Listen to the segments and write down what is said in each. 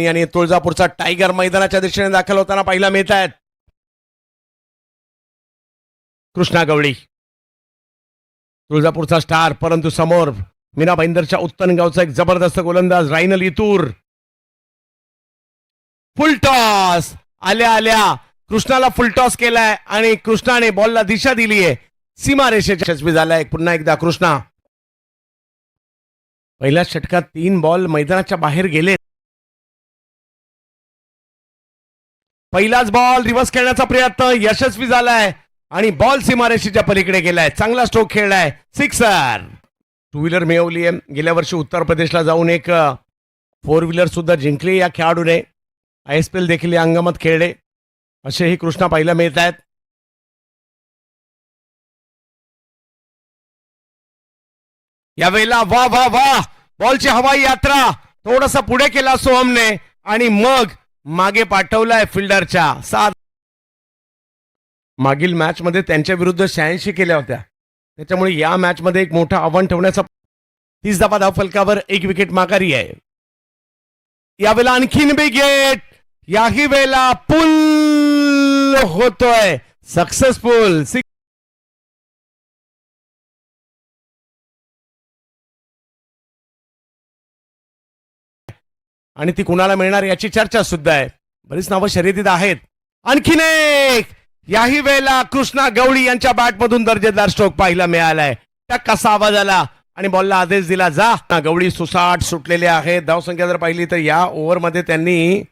आणि तुळजापूरचा टायगर मैदानाच्या दिशेने दाखल होताना पाहायला मिळत आहेत. कृष्णा गवळी तुळजापूरचा स्टार, परंतु समोर मीना भाईंदरच्या उत्तनगावचा एक जबरदस्त गोलंदाज रायनल इतूर. फुल टॉस आल्या आल्या कृष्णाला फुल टॉस केलाय आणि कृष्णाने बॉलला दिशा दिली आहे. सीमारेषेच्या यशस्वी झालाय पुन्हा एकदा कृष्णा. पहिल्या षटकात 3 बॉल मैदानाच्या बाहेर गेले. पहिलाच बॉल रिव्हर्स खेळण्याचा प्रयत्न यशस्वी झालाय आणि बॉल सीमारेषेच्या पलीकडे गेलाय. चांगला स्ट्रोक खेळलाय, सिक्सर. 2 व्हीलर मिळवली आहे. गेल्या वर्षी उत्तर प्रदेशला जाऊन एक 4 व्हीलर सुद्धा जिंकली या खेळाडूने. ISPL देखील या अंगमात खेळले असेही कृष्णा पाहायला मिळत आहेत. यावेळेला वा वा वा बॉलची हवाई यात्रा थोडासा पुढे केला सोहमने आणि मग मागे पाठवलाय फिल्डरच्या. 7 मागील मॅच मध्ये त्यांच्या विरुद्ध 86 केल्या होत्या, त्याच्यामुळे या मॅच मध्ये एक मोठं आव्हान ठेवण्याचा 30 धावा धावफलकावर 1 विकेट माघारी आहे. यावेळेला आणखीन विकेट, याही वेळेला पुल होतोय सक्सेसफुल. आणि ती कुणाला मिळणार याची चर्चा सुद्धा आहे. बरीच नावं शर्यतीत आहेत. आणखीन एक, याही वेळेला कृष्णा गवळी यांच्या बॅटमधून दर्जेदार स्ट्रोक पाहायला मिळालाय. टक असा आवाज आला आणि बॉलला आदेश दिला जा. गवळी सुसाट सुटलेले आहेत. धावसंख्या जर पाहिली तर या ओव्हरमध्ये त्यांनी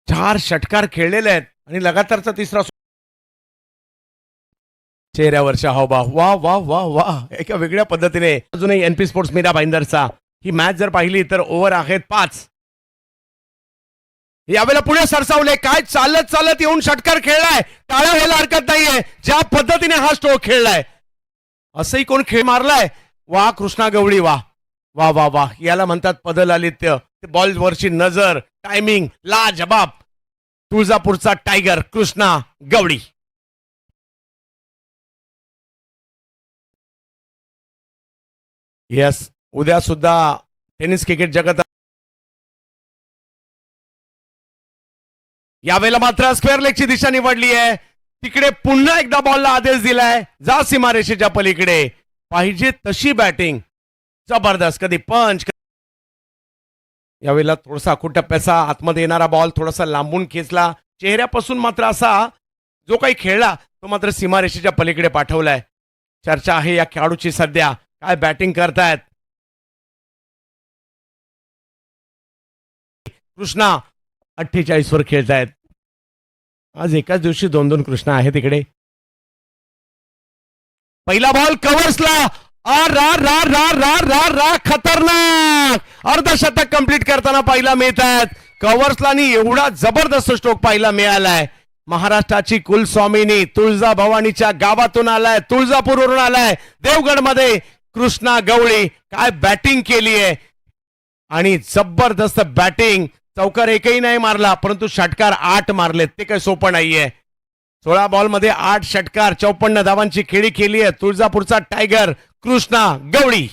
4 षटकार खेळलेले आहेत आणि लगातारचा तिसरा. चेहऱ्यावरच्या हावभाव वा वा वा वा एका वेगळ्या पद्धतीने. अजूनही NP स्पोर्ट्स मीरा भाईंदरचा ही मॅच जर पाहिली तर ओव्हर आहेत 5. यावेळेला पुढे सरसावले, काय चालत चालत येऊन षटकार खेळलाय. टाळ्या व्हायला हरकत नाहीये ज्या पद्धतीने हा स्ट्रोक खेळलाय. असंही कोण खेळ मारलाय. वा कृष्णा गवळी वा वा वा वा, याला म्हणतात पदलालित्य. बॉल वरची नजर, टायमिंग लाजबाब. तुळजापूरचा टायगर कृष्णा गवळी. यस, उद्या सुद्धा टेनिस क्रिकेट जगत. यावेळेला मात्र स्क्वेअर लेगची दिशा निवडली आहे. तिकडे पुन्हा एकदा बॉलला आदेश दिलाय, जा सीमारेषेच्या पलीकडे. पाहिजे तशी बॅटिंग, जबरदस्त. कधी पंच. यावेळेला थोडासा आखूड टप्प्याचा आतमध्ये येणारा बॉल थोडासा लांबून खेचला. चेहऱ्यापासून मात्र असा जो काही खेळला तो मात्र सीमारेषेच्या पलीकडे पाठवलाय. चर्चा आहे या खेळाडूची सध्या, काय बॅटिंग करतायत. कृष्णा 48 वर खेळतायत. आज एकाच दिवशी 2-2 कृष्णा आहे तिकडे. पहिला बॉल कव्हर्सला, खतरनाक अर्धशतक कंप्लीट करताना पाहायला मिळतात. कव्हर्सला आणि एवढा जबरदस्त स्ट्रोक पाहायला मिळालाय. महाराष्ट्राची कुलस्वामिनी तुळजाभवानीच्या गावातून आलाय, तुळजापूरवरून आलाय. देवगडमध्ये कृष्णा गवळी काय बॅटिंग केली आहे आणि जबरदस्त बॅटिंग. चौकार एकही नाही मारला, परंतु षटकार 8 मारलेत. ते काही सोपं नाहीये. 16 बॉलमध्ये 8 षटकार, 54 धावांची खेळी केली आहे तुळजापूरचा टायगर कृष्णा गवळी.